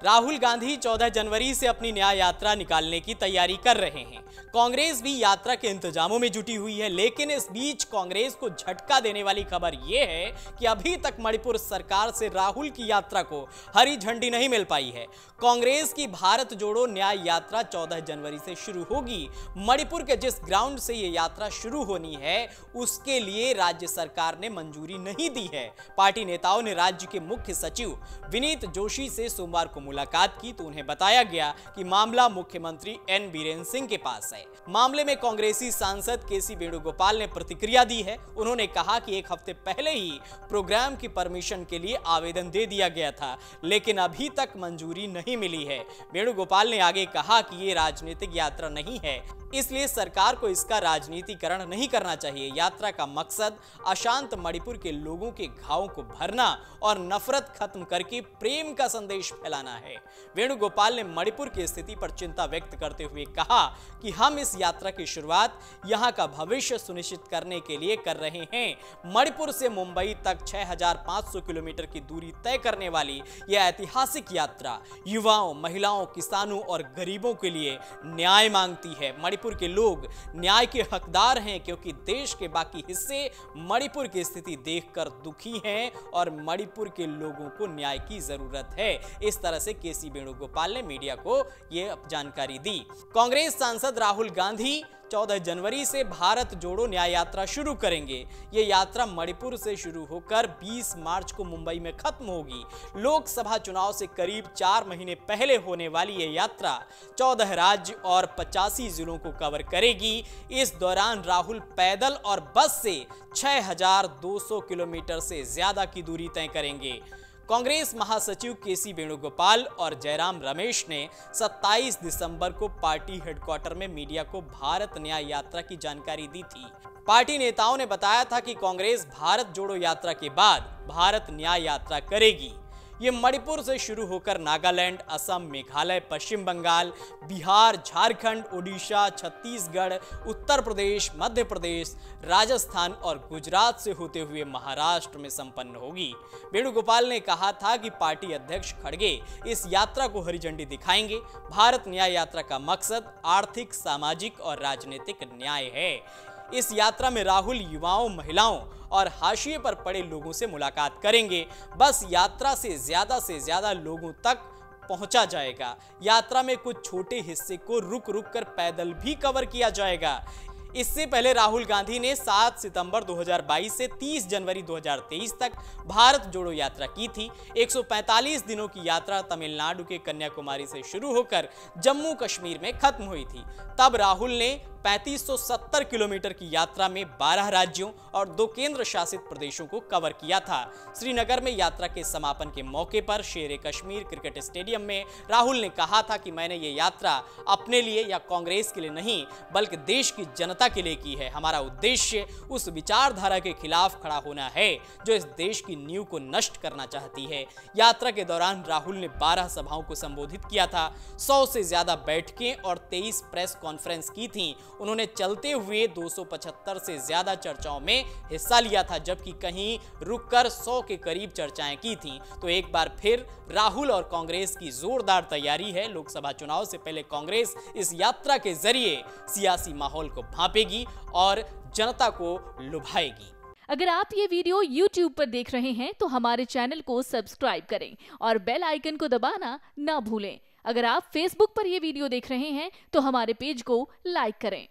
राहुल गांधी 14 जनवरी से अपनी न्याय यात्रा निकालने की तैयारी कर रहे हैं। कांग्रेस भी यात्रा के इंतजामों में जुटी हुई है, लेकिन इस बीच कांग्रेस को झटका देने वाली खबर यह है कि अभी तक मणिपुर सरकार से राहुल की यात्रा को हरी झंडी नहीं मिल पाई है। कांग्रेस की भारत जोड़ो न्याय यात्रा 14 जनवरी से शुरू होगी। मणिपुर के जिस ग्राउंड से यह यात्रा शुरू होनी है, उसके लिए राज्य सरकार ने मंजूरी नहीं दी है। पार्टी नेताओं ने राज्य के मुख्य सचिव विनीत जोशी से सोमवार को मुलाकात की तो उन्हें बताया गया कि मामला मुख्यमंत्री एन बीरेन सिंह के पास है। मामले में कांग्रेसी सांसद केसी वेणुगोपाल ने प्रतिक्रिया दी है। उन्होंने कहा कि एक हफ्ते पहले ही प्रोग्राम की परमिशन के लिए आवेदन दे दिया गया था, लेकिन अभी तक मंजूरी नहीं मिली है। वेणुगोपाल ने आगे कहा कि ये राजनीतिक यात्रा नहीं है, इसलिए सरकार को इसका राजनीतिकरण नहीं करना चाहिए। यात्रा का मकसद अशांत मणिपुर के लोगों के घावों को भरना और नफरत खत्म करके प्रेम का संदेश फैलाना है। वेणुगोपाल ने मणिपुर की स्थिति पर चिंता व्यक्त करते हुए कहा कि हम इस यात्रा की शुरुआत यहां का भविष्य सुनिश्चित करने के लिए कर रहे हैं। मणिपुर से मुंबई तक 6500 किलोमीटर की दूरी तय करने वाली यह ऐतिहासिक यात्रा युवाओं, महिलाओं, किसानों और गरीबों के लिए न्याय मांगती है। मणिपुर के लोग न्याय के हकदार हैं, क्योंकि देश के बाकी हिस्से मणिपुर की स्थिति देखकर दुखी हैं और मणिपुर के लोगों को न्याय की जरूरत है। इस तरह से केसी वेणुगोपाल ने मीडिया को यह जानकारी दी। कांग्रेस सांसद राहुल गांधी 14 जनवरी से भारत जोड़ो न्याय यात्रा शुरू करेंगे। ये यात्रा मणिपुर से शुरू होकर 20 मार्च को मुंबई में खत्म होगी। लोकसभा चुनाव से करीब 4 महीने पहले होने वाली ये यात्रा 14 राज्य और 85 जिलों को कवर करेगी। इस दौरान राहुल पैदल और बस से 6200 किलोमीटर से ज्यादा की दूरी तय करेंगे। कांग्रेस महासचिव केसी वेणुगोपाल और जयराम रमेश ने 27 दिसंबर को पार्टी हेडक्वार्टर में मीडिया को भारत न्याय यात्रा की जानकारी दी थी। पार्टी नेताओं ने बताया था कि कांग्रेस भारत जोड़ो यात्रा के बाद भारत न्याय यात्रा करेगी। ये मणिपुर से शुरू होकर नागालैंड, असम, मेघालय, पश्चिम बंगाल, बिहार, झारखंड, ओडिशा, छत्तीसगढ़, उत्तर प्रदेश, मध्य प्रदेश, राजस्थान और गुजरात से होते हुए महाराष्ट्र में संपन्न होगी। वेणुगोपाल ने कहा था कि पार्टी अध्यक्ष खड़गे इस यात्रा को हरी झंडी दिखाएंगे। भारत न्याय यात्रा का मकसद आर्थिक, सामाजिक और राजनीतिक न्याय है। इस यात्रा में राहुल युवाओं, महिलाओं और हाशिए पर पड़े लोगों से मुलाकात करेंगे। बस यात्रा से ज्यादा लोगों तक पहुंचा जाएगा। यात्रा में कुछ छोटे हिस्से को रुक रुक कर पैदल भी कवर किया जाएगा। इससे पहले राहुल गांधी ने 7 सितंबर 2022 से 30 जनवरी 2023 तक भारत जोड़ो यात्रा की थी। 145 दिनों की यात्रा तमिलनाडु के कन्याकुमारी से शुरू होकर जम्मू कश्मीर में खत्म हुई थी। तब राहुल ने 3570 किलोमीटर की यात्रा में 12 राज्यों और 2 केंद्र शासित प्रदेशों को कवर किया था। श्रीनगर में यात्रा के समापन के मौके पर शेर-ए-कश्मीर क्रिकेट स्टेडियम में राहुल ने कहा था कि मैंने ये यात्रा अपने लिए या कांग्रेस के लिए नहीं, बल्कि देश की जनता के लिए की है। हमारा उद्देश्य उस विचारधारा के खिलाफ खड़ा होना है जो इस देश की नींव को नष्ट करना चाहती है। यात्रा के दौरान राहुल ने 12 सभाओं को संबोधित किया था, 100 से ज्यादा बैठकें और 23 प्रेस कॉन्फ्रेंस की थी। उन्होंने चलते हुए 275 से ज्यादा चर्चाओं में हिस्सा लिया था, जबकि कहीं रुककर 100 के करीब चर्चाएं की थीं। तो एक बार फिर राहुल और कांग्रेस की जोरदार तैयारी है। लोकसभा चुनाव से पहले कांग्रेस इस यात्रा के जरिए सियासी माहौल को भांपेगी और जनता को लुभाएगी। अगर आप ये वीडियो YouTube पर देख रहे हैं तो हमारे चैनल को सब्सक्राइब करें और बेल आइकन को दबाना ना भूलें। अगर आप Facebook पर ये वीडियो देख रहे हैं तो हमारे पेज को लाइक करें।